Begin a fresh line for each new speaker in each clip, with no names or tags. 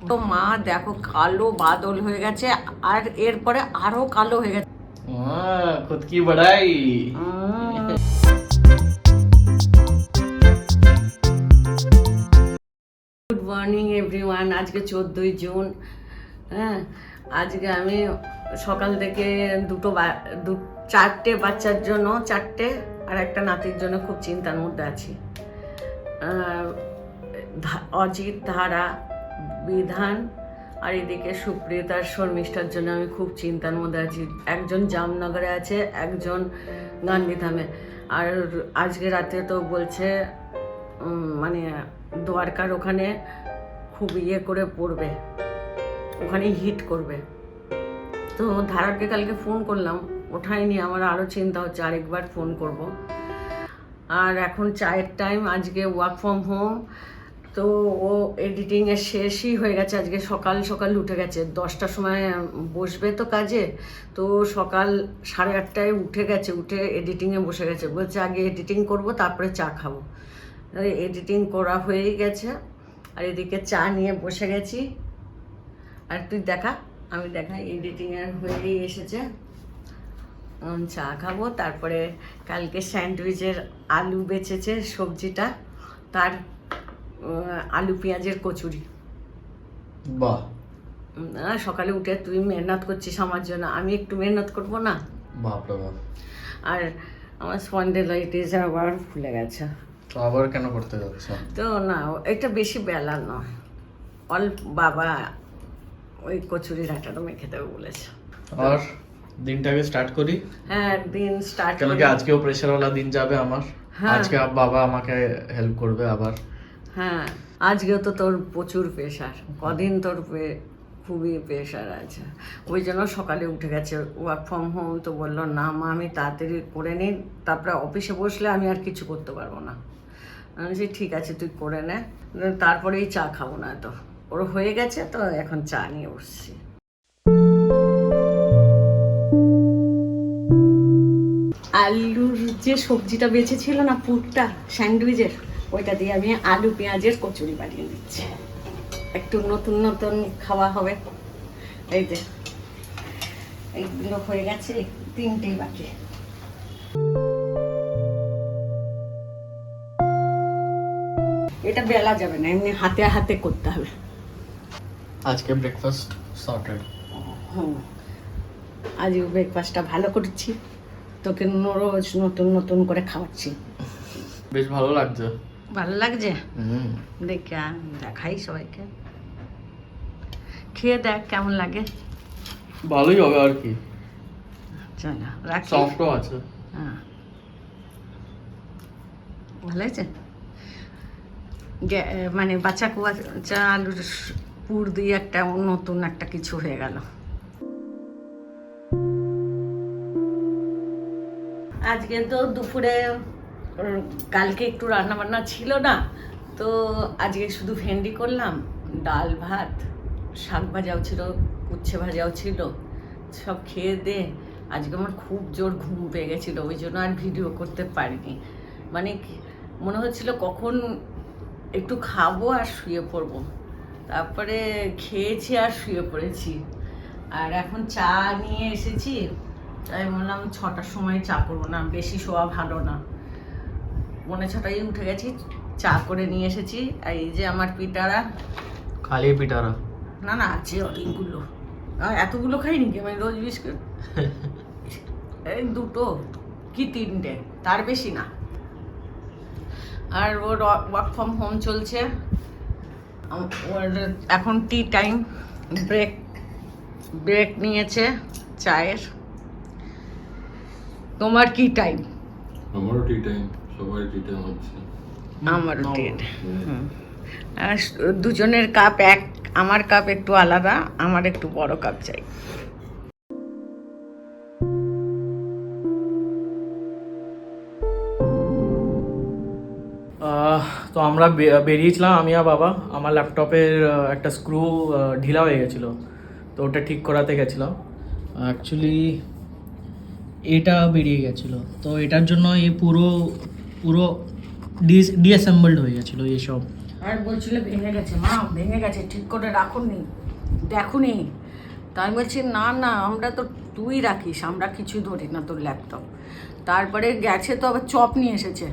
তো মা দেখো কালো বাদল হয়ে গেছে, আর এরপরে আরো কালো হয়ে গেছে।
खुद की बड़ाई।
Good morning everyone. আজকে 14ই জুন। হ্যাঁ, আজকে আমি সকাল থেকে চারটে বাচ্চার জন্য, চারটে আর একটা নাতির জন্য খুব চিন্তার মধ্যে আছি। অজিত, ধারা, বিধান আর এদিকে সুপ্রিয়তা আর শর্মিষ্ঠার জন্য আমি খুব চিন্তার মধ্যে আছি। একজন জামনগরে আছে, একজন গান্ধীধামে। আর আজকে রাতে তো বলছে মানে দ্বারকার ওখানে খুব ইয়ে করে পড়বে, ওখানে হিট করবে। তো ধারাকে কালকে ফোন করলাম, ওঠায়নি। আমার আরও চিন্তা হচ্ছে, আরেকবার ফোন করব। আর এখন চায়ের টাইম, আজকে ওয়ার্ক ফ্রম হোম। তো ও এডিটিংয়ের শেষই হয়ে গেছে। আজকে সকাল সকাল উঠে গেছে, 10টার সময় বসবে তো কাজে। তো সকাল 8:30টায় উঠে গেছে, উঠে এডিটিংয়ে বসে গেছে। বলছে আগে এডিটিং করব, তারপরে চা খাবো। এডিটিং করা হয়েই গেছে, আর এদিকে চা নিয়ে বসে গেছি। আর তুই দেখা, আমি দেখাই, এডিটিংয়ের হয়েই এসেছে। চা খাবো, তারপরে কালকে স্যান্ডউইচের আলু বেচেছে সবজিটা, তার আলু পেঁয়াজের কচুরি।
বাহ,
সকালে উঠে তুই মেহনত করছিস আমার জন্য, আমি একটু মেহনত করবো না?
বাপরে বাপ।
আর আমার স্পন্ডিলাইটিস আবার ফুলে গেছে।
তো আবার কেন করতে যাচ্ছ?
তো না, এটা বেশি বেলা নয়, অল্প। বাবা ওই কচুরির আটাটা মেখে দেবে বলেছে।
আর দিনটাকে স্টার্ট করি।
হ্যাঁ, দিন স্টার্ট।
কেন কি আজকেও প্রেশারওয়ালা দিন যাবে আমার। আজকে বাবা আমাকে হেল্প করবে আবার।
হ্যাঁ, আজকেও তো তোর প্রচুর প্রেশার, কদিন তোর খুবই প্রেশার আছে। ওই জন্য সকালে উঠে গেছে। ওয়ার্ক ফ্রম হোম তো বললো না মা, আমি তাড়াতাড়ি করে নিই, তারপরে অফিসে বসলে আমি আর কিছু করতে পারবো না। আমি বলছি ঠিক আছে তুই করে নে, তারপরেই চা খাবো না। তো ওর হয়ে গেছে, তো এখন চা নিয়ে বসছি। আলুর যে সবজিটা বেঁচেছিল না, পুরটা স্যান্ডউইচের, ওইটা দিয়ে আমি আলু পেঁয়াজের কচুরি বানিয়ে দিচ্ছি। একটু নতুন নতুন খাওয়া হবে। এই যে এইগুলো হয়ে গেছে, 3টেই বাকি। এটা বেলা যাবে না, এমনি হাতে হাতে করতে হবে।
আজকে ব্রেকফাস্ট সর্টেড।
হুম, আজকে ব্রেকফাস্টটা ভালো করছি, তোকে রোজ নতুন নতুন করে খাওয়াচ্ছি।
বেশ ভালো লাগছে।
ভালো লাগছে? দেখাই সবাইকে, খেয়ে দেখ কেমন লাগে।
ভালোই হবে আর কি।
চলো রাখি।
সফটও আছে।
হ্যাঁ, ভালো হয়েছে। মানে বাচ্চা কুয়াচা আলুর পুর দিয়ে একটা নতুন একটা কিছু হয়ে গেল। আজকে তো দুপুরে, কালকে একটু রান্না বান্না ছিল না, তো আজকে শুধু ভেন্ডি করলাম, ডাল ভাত, শাক ভাজাও ছিল, উচ্ছে ভাজাও ছিল। সব খেয়ে দে আজকে আমার খুব জোর ঘুম পেয়ে গেছিলো, ওই জন্য আর ভিডিও করতে পারিনি। মানে মনে হচ্ছিল কখন একটু খাবো আর শুয়ে পড়বো। তারপরে খেয়েছি আর শুয়ে পড়েছি। আর এখন চা নিয়ে এসেছি, তাই বললাম 6টার সময় চা করবো না, বেশি শোয়া ভালো না। 6:45 উঠে গেছি, চা করে নিয়ে এসেছি। আর এই যে আমার পিটারা,
খালি পিটারা
না না আছে অনেকগুলো, এতগুলো খাইনি কি আমি রোজ বিস্কুট। এই 2টো কি 3টে, তার বেশি না। আর ওর ওয়ার্ক ফ্রম হোম চলছে, ওর এখন টি টাইম, ব্রেক নিয়েছে চায়ের। তোমার কি টাইম?
আমারও টি টাইম, সবাই টি টাইম হচ্ছে।
আমারও টি। আর দুজনের কাপ এক, আমার কাপ একটু আলাদা, আমার একটু বড় কাপ চাই।
তো আমরা বেরিয়েছিলাম, আমি আর বাবা। আমার ল্যাপটপের একটা স্ক্রু ঢিলা হয়ে গেছিলো, তো ওটা ঠিক করাতে গেছিলাম। অ্যাকচুয়ালি এটা বেরিয়ে গেছিলো, তো এটার জন্য এই পুরো ডিসঅ্যাসেম্বলড হয়ে গেছিলো এইসব
আর বলছিল ভেঙে গেছে, মা ভেঙে গেছে, ঠিক করে রাখুনি, দেখুনি। তাই বলছি না না, আমরা তো তুই রাখিস, আমরা কিছু ধরি না তোর ল্যাপটপ। তারপরে গেছে তো আবার চপ নিয়ে এসেছে,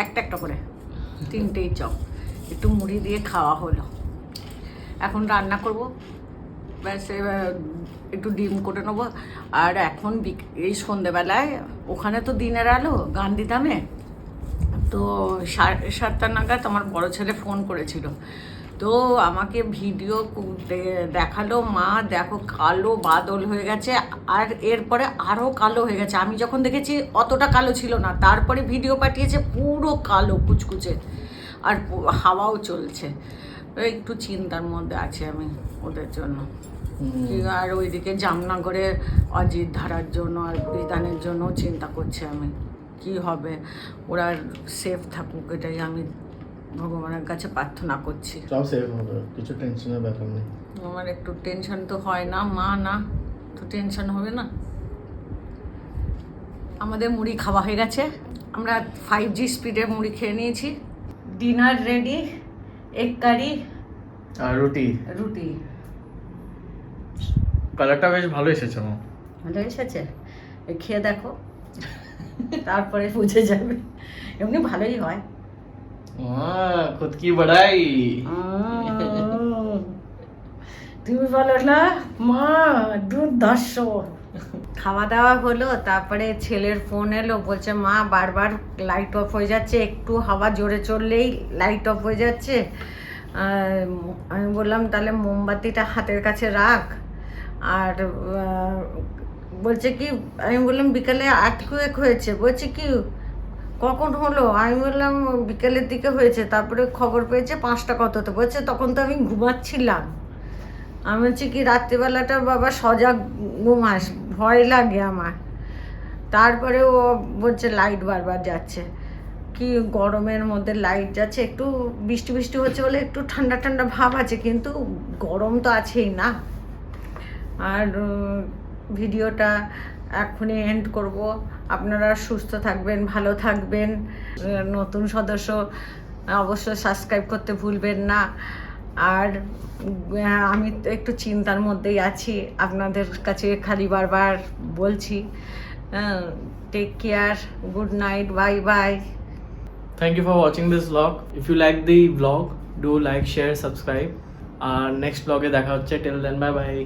একটা একটা করে 3টেই চপ, একটু মুড়ি দিয়ে খাওয়া হলো। এখন রান্না করব, ব্যাস এবার একটু ডিম করে নেবো। আর এখন এই সন্ধেবেলায় ওখানে তো দিনের আলো গান্ধীধামে, তো 7:30 নাগাদ আমার বড় ছেলে ফোন করেছিল, তো আমাকে ভিডিও দেখালো, মা দেখো কালো বাদল হয়ে গেছে, আর এরপরে আরও কালো হয়ে গেছে। আমি যখন দেখেছি অতটা কালো ছিল না, তারপরে ভিডিও পাঠিয়েছে পুরো কালো কুচকুচে, আর হাওয়াও চলছে। একটু চিন্তার মধ্যে আছি আমি ওদের জন্য। আর ওইদিকে জামনগরে অজিত ধারার জন্য আর বিধানের জন্য চিন্তা করছি আমি, কি হবে, ওরা সেফ থাকুক, এটাই আমি ভগবানের কাছে প্রার্থনা করছি।
সব সেফ হবে, কিছু টেনশনের ব্যাপার নেই।
আমার একটু টেনশন তো হয় না, মা না তো টেনশন হবে না। আমাদের মুড়ি খাওয়া হয়ে গেছে, আমরা 5G স্পিডে মুড়ি খেয়ে নিয়েছি। ডিনার রেডি, এগ কারি
আর রুটি। কালারটা বেশ ভালো এসেছে মা।
ভালো এসেছে, খেয়ে দেখো তারপরে বুঝে যাবে, এমনি ভালোই হয়।
খুদ কি বড়াই।
তুমি বলো না মা, দুর্ধর্ষ। খাওয়া দাওয়া হলো, তারপরে ছেলের ফোন এলো, বলছে মা বারবার লাইট অফ হয়ে যাচ্ছে, একটু হাওয়া জোরে চললেই লাইট অফ হয়ে যাচ্ছে। আমি বললাম তাহলে মোমবাতিটা হাতের কাছে রাখ। আর বলছে কি, আমি বললাম বিকালে আর্থকুয়েক হয়েছে, বলছে কি কখন হলো, আমি বললাম বিকেলের দিকে হয়েছে, তারপরে খবর পেয়েছে 5টা কততে, বলছে তখন তো আমি ঘুমাচ্ছিলাম। আমি বলছি কি রাত্রিবেলাটা বাবা সজাগ ঘুমাস, ভয় লাগে আমার। তারপরে ও বলছে লাইট বারবার যাচ্ছে, কি গরমের মধ্যে লাইট যাচ্ছে, একটু বৃষ্টি বৃষ্টি হচ্ছে বলে একটু ঠান্ডা ঠান্ডা ভাব আছে, কিন্তু গরম তো আছেই না। আর ভিডিওটা এখনই এন্ড করব। আপনারা সুস্থ থাকবেন, ভালো থাকবেন। নতুন সদস্য অবশ্যই সাবস্ক্রাইব করতে ভুলবেন না। আর আমি তো একটু চিন্তার মধ্যেই আছি, আপনাদের কাছে খালি বারবার বলছি take care, good night, bye bye.
Thank you for watching this vlog. If you like the vlog, do like, share, subscribe. Next vlog এ দেখা হচ্ছে, till then bye bye.